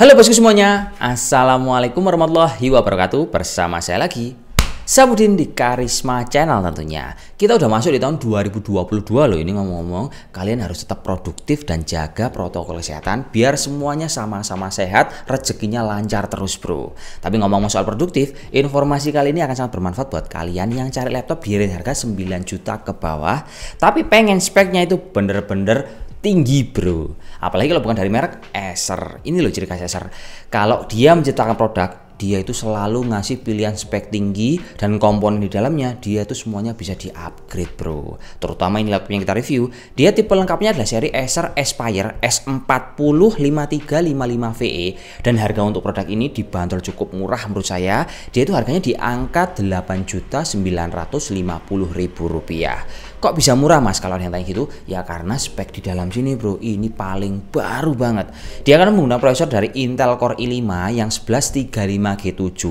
Halo bosku semuanya, Assalamualaikum warahmatullahi wabarakatuh. Bersama saya lagi, Sabudin di Karisma Channel tentunya. Kita udah masuk di tahun 2022 loh. Ini ngomong-ngomong, kalian harus tetap produktif dan jaga protokol kesehatan biar semuanya sama-sama sehat, rezekinya lancar terus bro. Tapi ngomong soal produktif, informasi kali ini akan sangat bermanfaat buat kalian yang cari laptop di harga 9 juta ke bawah, tapi pengen speknya itu bener-bener tinggi bro. Apalagi kalau bukan dari merek Acer. Ini loh ciri khas Acer. Kalau dia menciptakan produk, dia itu selalu ngasih pilihan spek tinggi dan komponen di dalamnya dia itu semuanya bisa di-upgrade bro. Terutama ini laptop yang kita review, dia tipe lengkapnya adalah seri Acer Aspire S405355VE dan harga untuk produk ini dibanderol cukup murah menurut saya. Dia itu harganya di angka Rp8.950.000. Kok bisa murah mas kalau ada yang tanya gitu? Ya karena spek di dalam sini bro, ini paling baru banget. Dia akan menggunakan prosesor dari Intel Core i5 yang 1135G7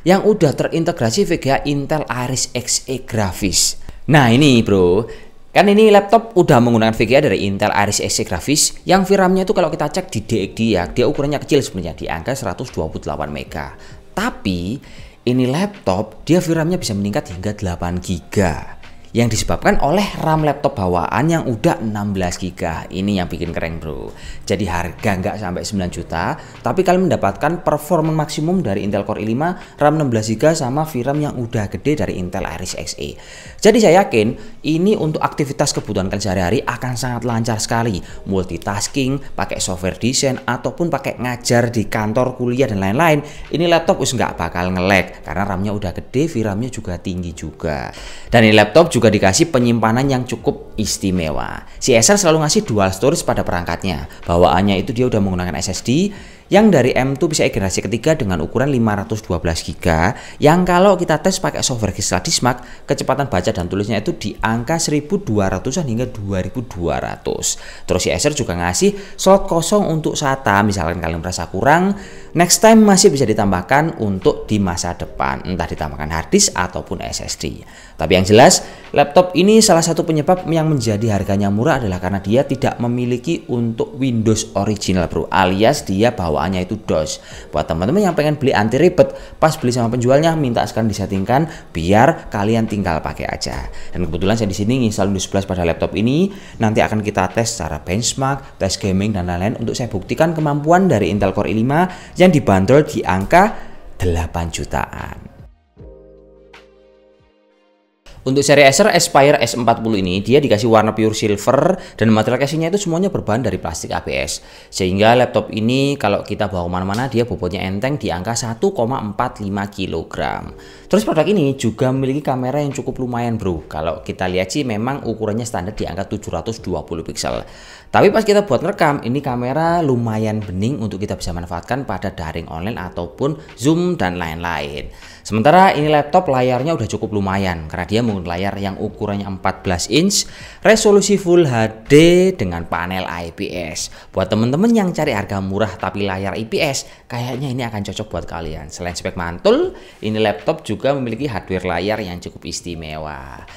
yang udah terintegrasi VGA Intel Iris Xe grafis. Nah ini bro, kan ini laptop udah menggunakan VGA dari Intel Iris Xe grafis yang VRAM-nya itu kalau kita cek di DXD ya, dia ukurannya kecil sebenarnya di angka 128 MB. Tapi ini laptop dia VRAM-nya bisa meningkat hingga 8 GB. Yang disebabkan oleh RAM laptop bawaan yang udah 16 GB. Ini yang bikin keren bro. Jadi harga nggak sampai 9 juta, tapi kalian mendapatkan performa maksimum dari Intel Core i5, RAM 16 GB sama VRAM yang udah gede dari Intel Iris Xe. Jadi saya yakin ini untuk aktivitas kebutuhan kalian sehari-hari akan sangat lancar sekali. Multitasking, pakai software desain, ataupun pakai ngajar di kantor, kuliah, dan lain-lain. Ini laptop nggak bakal nge-lag karena RAM-nya udah gede, VRAM-nya juga tinggi juga. Dan ini laptop juga dikasih penyimpanan yang cukup istimewa. Si Acer selalu ngasih dual storage pada perangkatnya. Bawaannya itu dia udah menggunakan SSD yang dari M2 PCIe generasi ketiga dengan ukuran 512 GB yang kalau kita tes pakai software SladisMark, kecepatan baca dan tulisnya itu di angka 1200-an hingga 2200. Terus si Acer juga ngasih slot kosong untuk SATA, misalkan kalian merasa kurang, next time masih bisa ditambahkan untuk di masa depan, entah ditambahkan hard disk ataupun SSD. Tapi yang jelas, laptop ini salah satu penyebab yang menjadi harganya murah adalah karena dia tidak memiliki untuk Windows original bro, alias dia bawaannya itu DOS. Buat teman-teman yang pengen beli anti ribet, pas beli sama penjualnya minta sekarang disettingkan biar kalian tinggal pakai aja. Dan kebetulan saya di sini nginstal Windows 11 pada laptop ini, nanti akan kita tes secara benchmark, tes gaming dan lain-lain untuk saya buktikan kemampuan dari Intel Core i5 yang dibanderol di angka 8 jutaan. Untuk seri Acer Aspire S40 ini dia dikasih warna pure silver dan material casingnya itu semuanya berbahan dari plastik ABS, sehingga laptop ini kalau kita bawa kemana-mana dia bobotnya enteng di angka 1,45 kg. Terus produk ini juga memiliki kamera yang cukup lumayan bro. Kalau kita lihat sih memang ukurannya standar di angka 720 pixel. Tapi pas kita buat ngerekam, ini kamera lumayan bening untuk kita bisa manfaatkan pada daring online ataupun Zoom dan lain-lain. Sementara ini laptop layarnya udah cukup lumayan karena dia menggunakan layar yang ukurannya 14 inch, resolusi Full HD dengan panel IPS. Buat temen-temen yang cari harga murah tapi layar IPS, kayaknya ini akan cocok buat kalian. Selain spek mantul, ini laptop juga memiliki hardware layar yang cukup istimewa.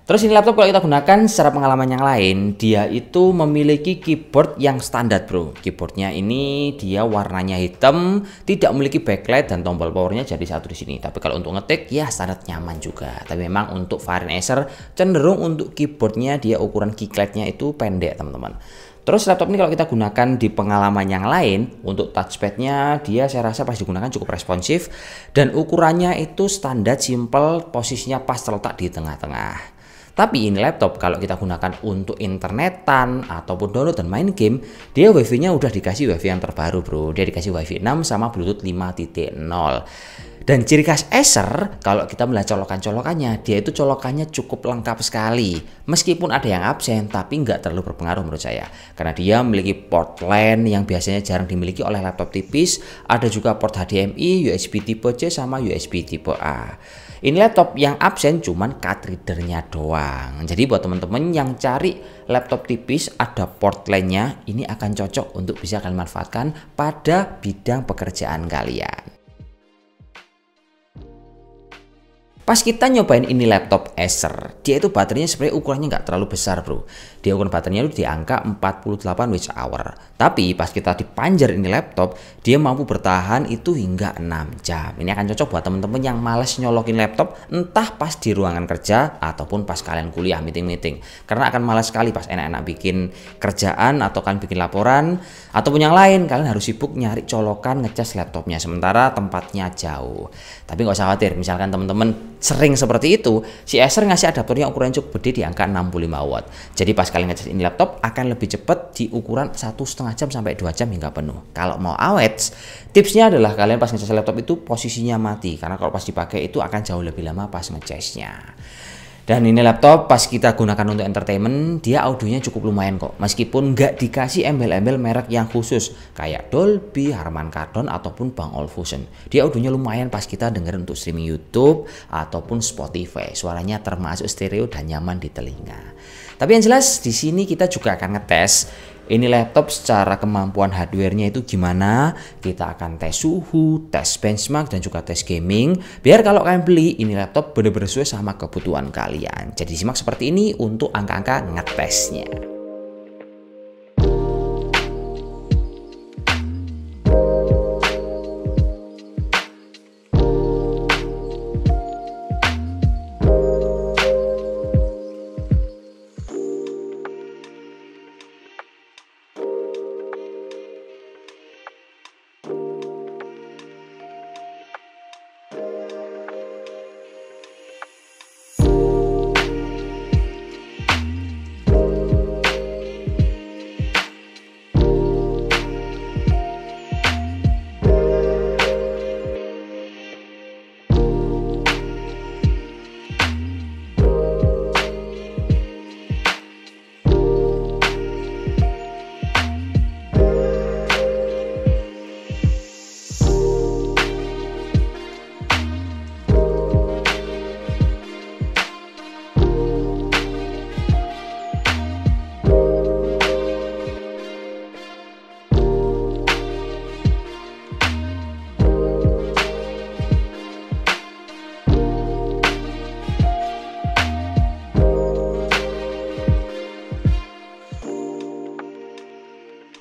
Terus ini laptop kalau kita gunakan secara pengalaman yang lain, dia itu memiliki keyboard yang standar bro. Keyboardnya ini dia warnanya hitam, tidak memiliki backlight dan tombol powernya jadi satu di sini. Tapi kalau untuk ngetik ya standar nyaman juga. Tapi memang untuk varian Acer cenderung untuk keyboardnya dia ukuran keylightnya itu pendek teman-teman. Terus laptop ini kalau kita gunakan di pengalaman yang lain, untuk touchpadnya dia saya rasa pas digunakan cukup responsif dan ukurannya itu standar simple, posisinya pas terletak di tengah-tengah. Tapi ini laptop kalau kita gunakan untuk internetan ataupun download dan main game, dia wifi-nya udah dikasih wifi yang terbaru bro. Dia dikasih wifi 6 sama bluetooth 5.0. Dan ciri khas Acer kalau kita melihat colokan-colokannya, dia itu colokannya cukup lengkap sekali. Meskipun ada yang absen tapi nggak terlalu berpengaruh menurut saya. Karena dia memiliki port LAN yang biasanya jarang dimiliki oleh laptop tipis. Ada juga port HDMI, USB tipe C sama USB tipe A. Ini laptop yang absen cuman card readernya doang. Jadi buat teman-teman yang cari laptop tipis ada port LAN-nya, ini akan cocok untuk bisa kalian manfaatkan pada bidang pekerjaan kalian. Pas kita nyobain ini laptop Acer, dia itu baterainya sebenarnya ukurannya nggak terlalu besar bro. Dia ukuran baterainya itu di angka 48 Wh. Tapi pas kita dipanjar ini laptop, dia mampu bertahan itu hingga 6 jam. Ini akan cocok buat temen-temen yang males nyolokin laptop, entah pas di ruangan kerja ataupun pas kalian kuliah meeting-meeting. Karena akan malas sekali pas enak-enak bikin kerjaan atau kan bikin laporan ataupun yang lain, kalian harus sibuk nyari colokan ngecas laptopnya sementara tempatnya jauh. Tapi nggak usah khawatir, misalkan temen-temen sering seperti itu, si Acer ngasih adaptor yang ukuran cukup gede di angka 65 watt. Jadi pas kalian ngecas ini laptop akan lebih cepat di ukuran 1,5 jam sampai 2 jam hingga penuh. Kalau mau awet, tipsnya adalah kalian pas ngecas laptop itu posisinya mati, karena kalau pas dipakai itu akan jauh lebih lama pas ngecasnya. Dan ini laptop pas kita gunakan untuk entertainment, dia audionya cukup lumayan kok. Meskipun nggak dikasih embel-embel merek yang khusus kayak Dolby, Harman Kardon ataupun Bang Olufsen. Dia audionya lumayan pas kita dengerin untuk streaming YouTube ataupun Spotify. Suaranya termasuk stereo dan nyaman di telinga. Tapi yang jelas di sini kita juga akan ngetes ini laptop secara kemampuan hardware-nya itu gimana. Kita akan tes suhu, tes benchmark, dan juga tes gaming. Biar kalau kalian beli ini laptop bener-bener sesuai sama kebutuhan kalian. Jadi simak seperti ini untuk angka-angka ngetesnya.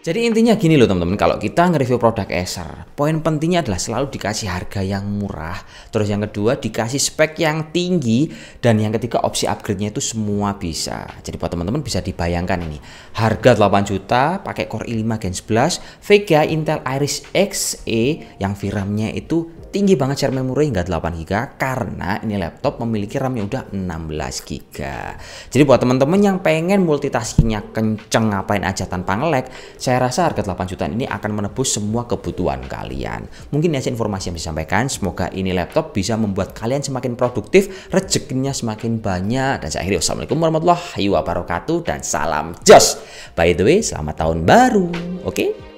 Jadi intinya gini loh teman-teman, kalau kita nge-review produk Acer, poin pentingnya adalah selalu dikasih harga yang murah, terus yang kedua dikasih spek yang tinggi, dan yang ketiga opsi upgrade-nya itu semua bisa. Jadi buat teman-teman bisa dibayangkan ini, harga 8 juta pakai Core i5 Gen 11, VGA Intel Iris Xe yang VRAM-nya itu tinggi banget, share memori hingga 8 GB karena ini laptop memiliki RAM yang udah 16 GB. Jadi buat teman-teman yang pengen multitaskingnya kenceng ngapain aja tanpa nge-lag, saya rasa harga 8 jutaan ini akan menebus semua kebutuhan kalian. Mungkin ini aja informasi yang bisa disampaikan. Semoga ini laptop bisa membuat kalian semakin produktif, rezekinya semakin banyak. Dan saya akhiri, wassalamualaikum warahmatullahi wabarakatuh dan salam jos. By the way, selamat tahun baru. Oke?